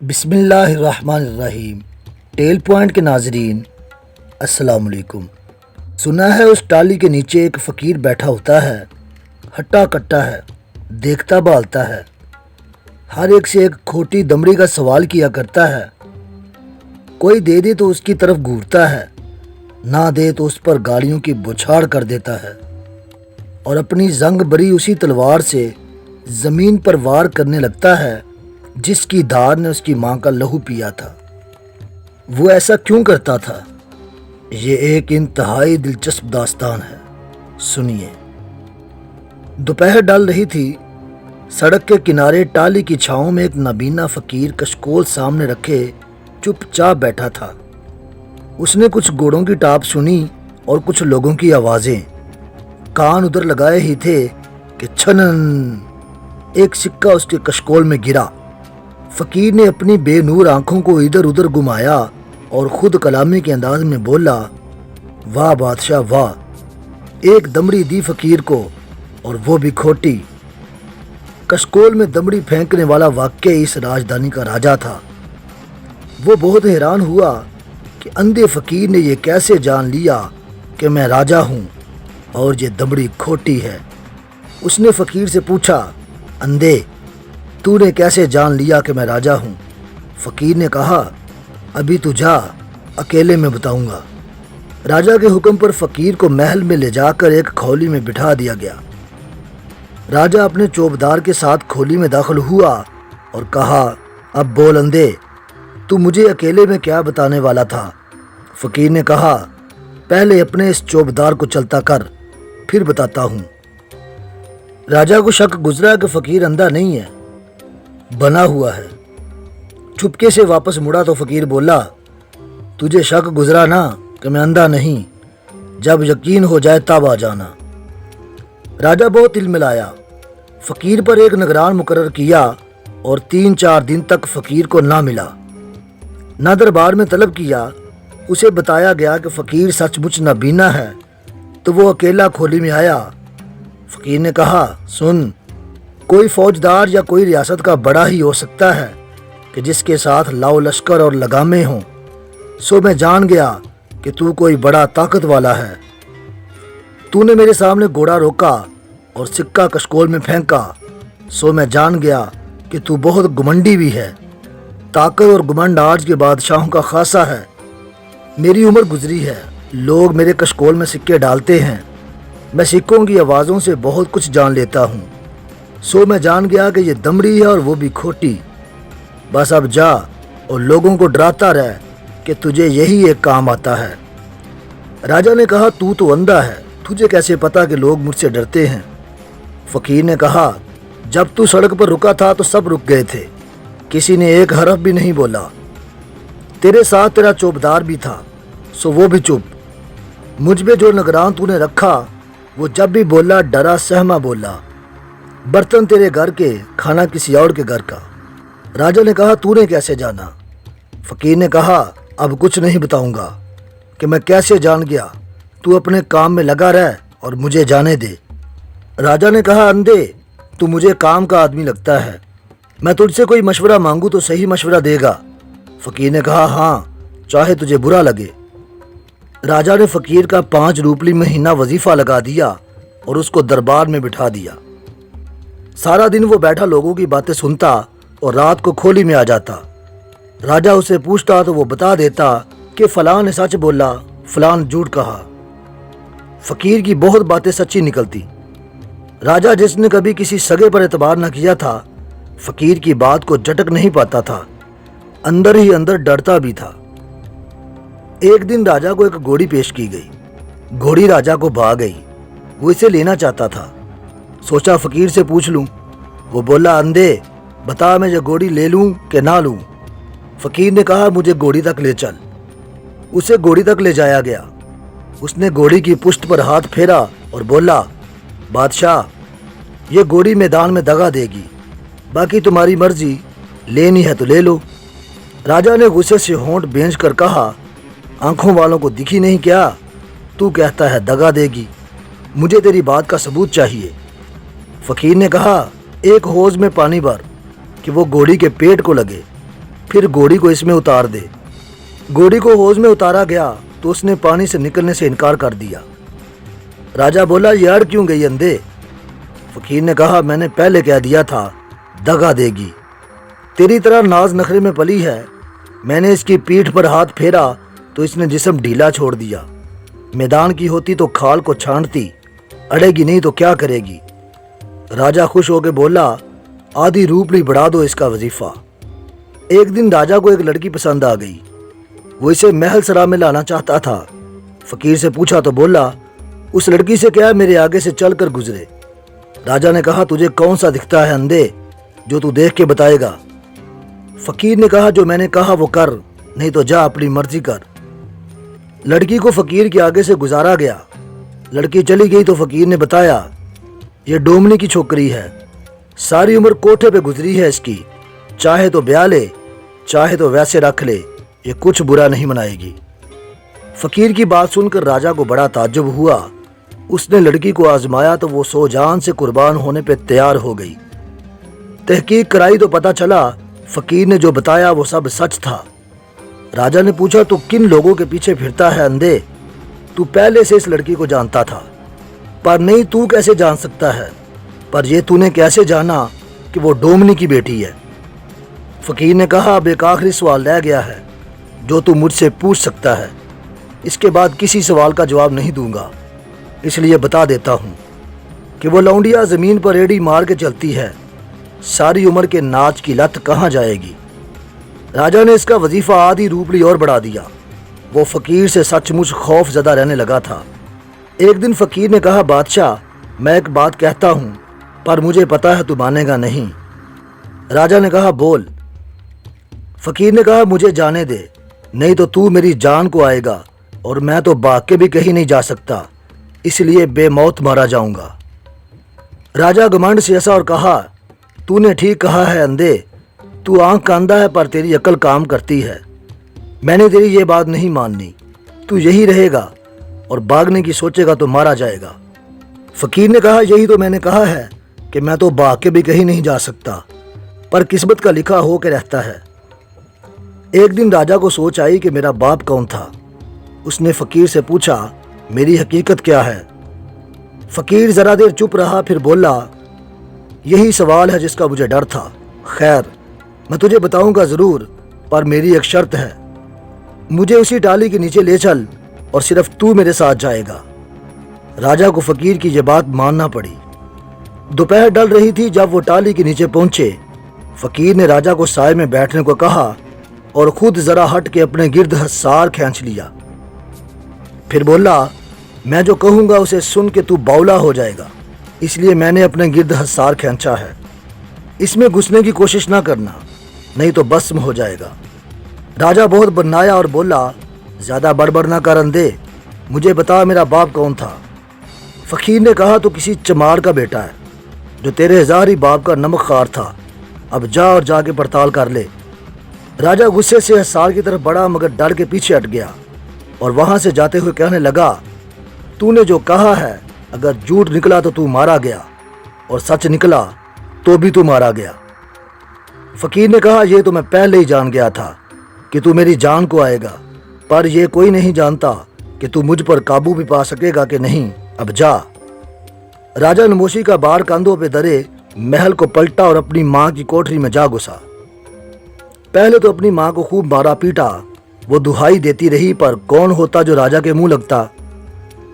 بسم اللہ الرحمن الرحیم۔ ٹیل پوائنٹ کے ناظرین السلام علیکم۔ سنا ہے اس ٹالی کے نیچے ایک فقیر بیٹھا ہوتا ہے، ہٹا کٹا ہے، دیکھتا بھالتا ہے، ہر ایک سے ایک کھوٹی دمڑی کا سوال کیا کرتا ہے۔ کوئی دے دے تو اس کی طرف گھورتا ہے، نہ دے تو اس پر گالیوں کی بوچھاڑ کر دیتا ہے، اور اپنی زنگ بری اسی تلوار سے زمین پر وار کرنے لگتا ہے جس کی دھار نے اس کی ماں کا لہو پیا تھا۔ وہ ایسا کیوں کرتا تھا؟ یہ ایک انتہائی دلچسپ داستان ہے، سنیے۔ دوپہر ڈل رہی تھی۔ سڑک کے کنارے ٹالی کی چھاؤں میں ایک نابینا فقیر کشکول سامنے رکھے چپ چاپ بیٹھا تھا۔ اس نے کچھ گھوڑوں کی ٹاپ سنی اور کچھ لوگوں کی آوازیں۔ کان ادھر لگائے ہی تھے کہ چھنن ایک سکہ اس کے کشکول میں گرا۔ فقیر نے اپنی بے نور آنکھوں کو ادھر ادھر گھمایا اور خود کلامی کے انداز میں بولا، واہ بادشاہ واہ، ایک دمڑی دی فقیر کو، اور وہ بھی کھوٹی۔ کشکول میں دمڑی پھینکنے والا واقعی اس راجدھانی کا راجا تھا۔ وہ بہت حیران ہوا کہ اندھے فقیر نے یہ کیسے جان لیا کہ میں راجا ہوں اور یہ دمڑی کھوٹی ہے۔ اس نے فقیر سے پوچھا، اندھے، تو نے کیسے جان لیا کہ میں راجا ہوں؟ فقیر نے کہا، ابھی تو جا، اکیلے میں بتاؤں گا۔ راجا کے حکم پر فقیر کو محل میں لے جا کر ایک کھولی میں بٹھا دیا گیا۔ راجا اپنے چوبدار کے ساتھ کھولی میں داخل ہوا اور کہا، اب بول اندھے، تو مجھے اکیلے میں کیا بتانے والا تھا؟ فقیر نے کہا، پہلے اپنے اس چوبدار کو چلتا کر، پھر بتاتا ہوں۔ راجا کو شک گزرا کہ فقیر اندھا نہیں ہے، بنا ہوا ہے۔ چپکے سے واپس مڑا تو فقیر بولا، تجھے شک گزرا نا کہ میں اندھا نہیں، جب یقین ہو جائے تب آ جانا۔ راجا بہت تلملایا، فقیر پر ایک نگران مقرر کیا اور 3-4 دن تک فقیر کو نہ ملا۔ نہ دربار میں طلب کیا۔ اسے بتایا گیا کہ فقیر سچ مچ نابینا ہے تو وہ اکیلا کھولی میں آیا۔ فقیر نے کہا، سن، کوئی فوجدار یا کوئی ریاست کا بڑا ہی ہو سکتا ہے کہ جس کے ساتھ لاؤ لشکر اور لگامیں ہوں، سو میں جان گیا کہ تو کوئی بڑا طاقت والا ہے۔ تو نے میرے سامنے گھوڑا روکا اور سکہ کشکول میں پھینکا، سو میں جان گیا کہ تو بہت گھمنڈی بھی ہے۔ طاقت اور گھمنڈ آج کے بادشاہوں کا خاصہ ہے۔ میری عمر گزری ہے، لوگ میرے کشکول میں سکے ڈالتے ہیں، میں سکوں کی آوازوں سے بہت کچھ جان لیتا ہوں، سو میں جان گیا کہ یہ دمڑی ہے اور وہ بھی کھوٹی۔ بس اب جا اور لوگوں کو ڈراتا رہ کہ تجھے یہی ایک کام آتا ہے۔ راجا نے کہا، تو اندھا ہے، تجھے کیسے پتا کہ لوگ مجھ سے ڈرتے ہیں؟ فقیر نے کہا، جب تو سڑک پر رکا تھا تو سب رک گئے تھے، کسی نے ایک حرف بھی نہیں بولا۔ تیرے ساتھ تیرا چوبدار بھی تھا، سو وہ بھی چپ۔ مجھ پہ جو نگران تو نے رکھا وہ جب بھی بولا ڈرا سہما بولا۔ برتن تیرے گھر کے، کھانا کسی اور کے گھر کا۔ راجا نے کہا، تو نے کیسے جانا؟ فقیر نے کہا، اب کچھ نہیں بتاؤں گا کہ میں کیسے جان گیا، تو اپنے کام میں لگا رہ اور مجھے جانے دے۔ راجا نے کہا، اندھے، تو مجھے کام کا آدمی لگتا ہے، میں تجھ سے کوئی مشورہ مانگوں تو صحیح مشورہ دے گا؟ فقیر نے کہا، ہاں، چاہے تجھے برا لگے۔ راجا نے فقیر کا 5 روپلی مہینہ وظیفہ لگا دیا اور اس کو دربار میں بٹھا دیا۔ سارا دن وہ بیٹھا لوگوں کی باتیں سنتا اور رات کو کھولی میں آ جاتا۔ راجا اسے پوچھتا تو وہ بتا دیتا کہ فلاں نے سچ بولا، فلاں جھوٹ کہا۔ فقیر کی بہت باتیں سچی نکلتی۔ راجا جس نے کبھی کسی سگے پر اعتبار نہ کیا تھا، فقیر کی بات کو جھٹک نہیں پاتا تھا، اندر ہی اندر ڈرتا بھی تھا۔ ایک دن راجا کو ایک گھوڑی پیش کی گئی۔ گھوڑی راجا کو بھا گئی۔ وہ اسے لینا چاہتا تھا۔ سوچا فقیر سے پوچھ لوں۔ وہ بولا، اندھے، بتا میں یہ گھوڑی لے لوں کہ نہ لوں؟ فقیر نے کہا، مجھے گھوڑی تک لے چل۔ اسے گھوڑی تک لے جایا گیا۔ اس نے گھوڑی کی پشت پر ہاتھ پھیرا اور بولا، بادشاہ، یہ گھوڑی میدان میں دغا دے گی، باقی تمہاری مرضی، لینی ہے تو لے لو۔ راجا نے غصے سے ہونٹ بھینج کر کہا، آنکھوں والوں کو دکھی نہیں کیا؟ تو کہتا ہے دغا دے گی، مجھے تیری بات کا ثبوت چاہیے۔ فقیر نے کہا، ایک حوض میں پانی بھر کہ وہ گھوڑی کے پیٹ کو لگے، फिर घोड़ी को इसमें उतार दे। घोड़ी को हौज में उतारा गया तो उसने पानी से निकलने से इनकार कर दिया। राजा बोला, ये अड़ क्यों गई अंधे? फकीर ने कहा, मैंने पहले कह दिया था दगा देगी। तेरी तरह नाज नखरे में पली है। मैंने इसकी पीठ पर हाथ फेरा तो इसने जिस्म ढीला छोड़ दिया। मैदान की होती तो खाल को छांटती, अड़ेगी नहीं तो क्या करेगी। राजा खुश होकर बोला, आधी रूपड़ी बढ़ा दो इसका वजीफा। एक दिन राजा को एक लड़की पसंद आ गई। वो इसे महल सरा में लाना चाहता था। फकीर से पूछा तो बोला, उस लड़की से क्या मेरे आगे से चल कर गुजरे। राजा ने कहा, तुझे कौन सा दिखता है अंधे जो तू देख के बताएगा? फकीर ने कहा, जो मैंने कहा वो कर, नहीं तो जा अपनी मर्जी कर। लड़की को फकीर के आगे से गुजारा गया। लड़की चली गई तो फकीर ने बताया, ये डोमनी की छोकरी है, सारी उम्र कोठे पे गुजरी है इसकी, चाहे तो ब्याह ले चाहे तो वैसे रख ले, ये कुछ बुरा नहीं मनाएगी। फकीर की बात सुनकर राजा को बड़ा ताज्जुब हुआ। उसने लड़की को आजमाया तो वो सौ जान से कुर्बान होने पे तैयार हो गई। तहकीक कराई तो पता चला फकीर ने जो बताया वो सब सच था। राजा ने पूछा, तू किन लोगों के पीछे फिरता है अंधे? तू पहले से इस लड़की को जानता था? पर नहीं, तू कैसे जान सकता है? पर ये तूने कैसे जाना कि वो डोमनी की बेटी है? फकीर ने कहा, अब एक आखिरी सवाल रह गया है जो तू मुझसे पूछ सकता है। इसके बाद किसी सवाल का जवाब नहीं दूंगा, इसलिए बता देता हूँ कि वो लौंडिया ज़मीन पर एड़ी मार के चलती है, सारी उम्र के नाच की लत कहाँ जाएगी? राजा ने इसका वजीफा आधी रूपड़ी और बढ़ा दिया। वो फकीर से सचमुच खौफ ज़दा रहने लगा था। एक दिन फकीर ने कहा, बादशाह, मैं एक बात कहता हूँ पर मुझे पता है तू मानेगा नहीं। राजा ने कहा, बोल। फकीर ने कहा, मुझे जाने दे, नहीं तो तू मेरी जान को आएगा और मैं तो भाग के भी कहीं नहीं जा सकता, इसलिए बेमौत मारा जाऊंगा। राजा घमंड से हंसा और कहा, तूने ठीक कहा है अंधे, तू आंख का अंधा है पर तेरी अकल काम करती है। मैंने तेरी ये बात नहीं माननी, तू यही रहेगा और भागने की सोचेगा तो मारा जाएगा। फकीर ने कहा, यही तो मैंने कहा है कि मैं तो भाग के भी कहीं नहीं जा सकता, पर किस्मत का लिखा हो के रहता है। एक दिन राजा को सोच आई कि मेरा बाप कौन था। उसने फकीर से पूछा, मेरी हकीकत क्या है? फकीर जरा देर चुप रहा, फिर बोला, यही सवाल है जिसका मुझे डर था। खैर, मैं तुझे बताऊंगा ज़रूर, पर मेरी एक शर्त है। मुझे उसी टाली के नीचे ले चल और सिर्फ तू मेरे साथ जाएगा। राजा को फकीर की यह बात मानना पड़ी। दोपहर डल रही थी जब वो टाली के नीचे पहुंचे। फकीर ने राजा को साए में बैठने को कहा और खुद जरा हट के अपने गिर्द हसार खींच लिया। फिर बोला, मैं जो कहूँगा उसे सुन के तू बावला हो जाएगा, इसलिए मैंने अपने गिर्द हसार खींचा है। इसमें घुसने की कोशिश ना करना, नहीं तो भस्म हो जाएगा। राजा बहुत बनाया और बोला, ज़्यादा बड़बड़ ना कर अंधे, मुझे बता मेरा बाप कौन था? फकीर ने कहा, तो किसी चमार का बेटा है जो तेरे हज़ारी बाप का नमक खार था। अब जा और जाके पड़ताल कर ले। राजा गुस्से से हसार की तरफ बढ़ा मगर डर के पीछे हट गया और वहां से जाते हुए कहने लगा, तूने जो कहा है, अगर झूठ निकला तो तू मारा गया और सच निकला तो भी तू मारा गया। फकीर ने कहा, यह तो मैं पहले ही जान गया था कि तू मेरी जान को आएगा, पर यह कोई नहीं जानता कि तू मुझ पर काबू भी पा सकेगा कि नहीं। अब जा। राजा नमोशी का बार कंधों पे धरे महल को पलटा और अपनी माँ की कोठरी में जा घुसा। पहले तो अपनी माँ को खूब मारा पीटा। वो दुहाई देती रही, पर कौन होता जो राजा के मुंह लगता।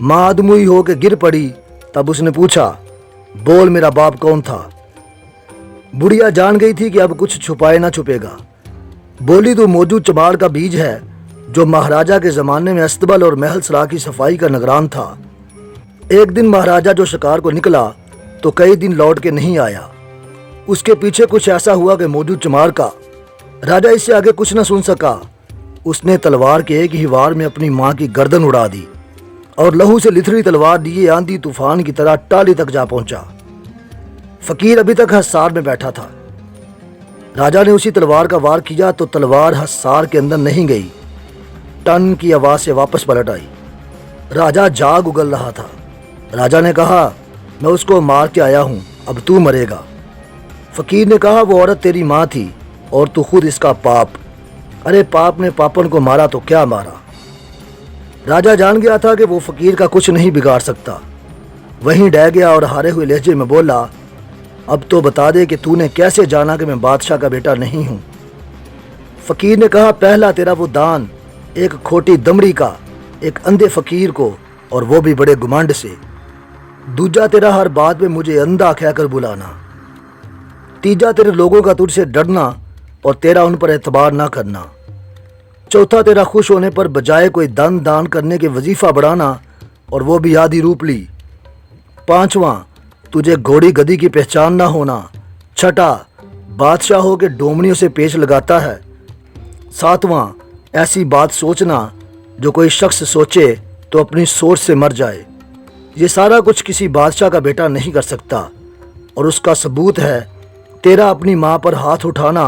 माँ अधमुई हो के गिर पड़ी। तब उसने पूछा, बोल मेरा बाप कौन था? बुढ़िया जान गई थी कि अब कुछ छुपाए ना छुपेगा। बोली, तू मौजूद चमार का बीज है जो महाराजा के ज़माने में अस्तबल और महल सरा की सफाई का निगरान था। एक दिन महाराजा जो शिकार को निकला तो कई दिन लौट के नहीं आया। उसके पीछे कुछ ऐसा हुआ कि मौजूद चमार का। राजा इससे आगे कुछ न सुन सका। उसने तलवार के एक ही वार में अपनी माँ की गर्दन उड़ा दी और लहू से लिथड़ी तलवार लिए आंधी तूफान की तरह टाली तक जा पहुंचा। फकीर अभी तक हसार में बैठा था। राजा ने उसी तलवार का वार किया तो तलवार हसार के अंदर नहीं गई, टन की आवाज से वापस पलट आई। राजा जाग उगल रहा था। राजा ने कहा, मैं उसको मार के आया हूं, अब तू मरेगा। फकीर ने कहा, वो औरत तेरी माँ थी और तू खुद इसका पाप। अरे पाप ने पापन को मारा तो क्या मारा। राजा जान गया था कि वो फकीर का कुछ नहीं बिगाड़ सकता। वहीं डह गया और हारे हुए लहजे में बोला, अब तो बता दे कि तूने कैसे जाना कि मैं बादशाह का बेटा नहीं हूँ। फकीर ने कहा, पहला तेरा वो दान एक खोटी दमड़ी का एक अंधे फकीर को, और वो भी बड़े गुमांड से। दूजा तेरा हर बात में मुझे अंधा कहकर बुलाना। तीजा तेरे लोगों का तुझसे डरना और तेरा उन पर एतबार ना करना। चौथा तेरा खुश होने पर बजाय कोई दान करने के वजीफा बढ़ाना, और वो भी आधी रूपली। पांचवा तुझे घोड़ी गधी की पहचान ना होना। छठा बादशाहों के डोमनियों से पेच लगाता है। सातवां ऐसी बात सोचना जो कोई शख्स सोचे तो अपनी सोच से मर जाए। ये सारा कुछ किसी बादशाह का बेटा नहीं कर सकता, और उसका सबूत है तेरा अपनी माँ पर हाथ उठाना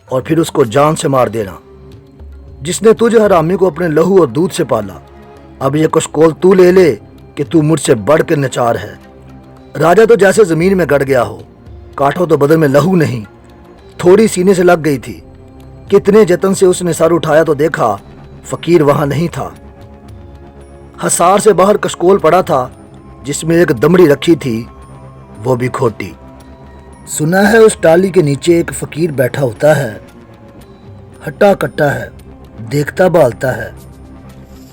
और फिर उसको जान से मार देना, जिसने तुझे हरामी को अपने लहू और दूध से पाला। अब ये कशकोल तू ले ले कि तू मुझसे बढ़ के नचार है। राजा तो जैसे जमीन में गड़ गया हो, काठों तो बदन में लहू नहीं, थोड़ी सीने से लग गई थी। कितने जतन से उसने सर उठाया तो देखा फकीर वहां नहीं था। हसार से बाहर कशकोल पड़ा था जिसमें एक दमड़ी रखी थी, वो भी खोटी। सुना है उस टाली के नीचे एक फकीर बैठा होता है, हट्टा कट्टा है, देखता भालता है,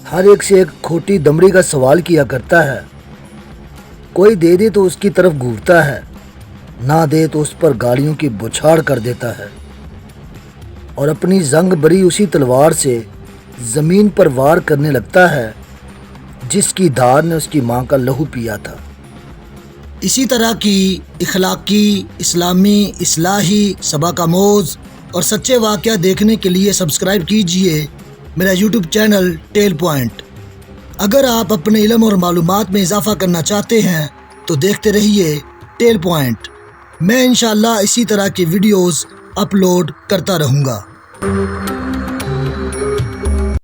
हर एक से एक खोटी दमड़ी का सवाल किया करता है। कोई दे दे तो उसकी तरफ घूरता है, ना दे तो उस पर गालियों की बौछार कर देता है, और अपनी जंग भरी उसी तलवार से जमीन पर वार करने लगता है जिसकी धार ने उसकी माँ का लहू पिया था। इसी तरह की इखलाकी, इस्लामी, इस्लाही, सबक-आमोज़ और सच्चे वाक़या देखने के लिए सब्सक्राइब कीजिए मेरा YouTube चैनल टेल पॉइंट। अगर आप अपने इल्म और मालूमात में इजाफ़ा करना चाहते हैं तो देखते रहिए टेल पॉइंट। मैं इंशाअल्लाह इसी तरह की वीडियोज़ अपलोड करता रहूँगा।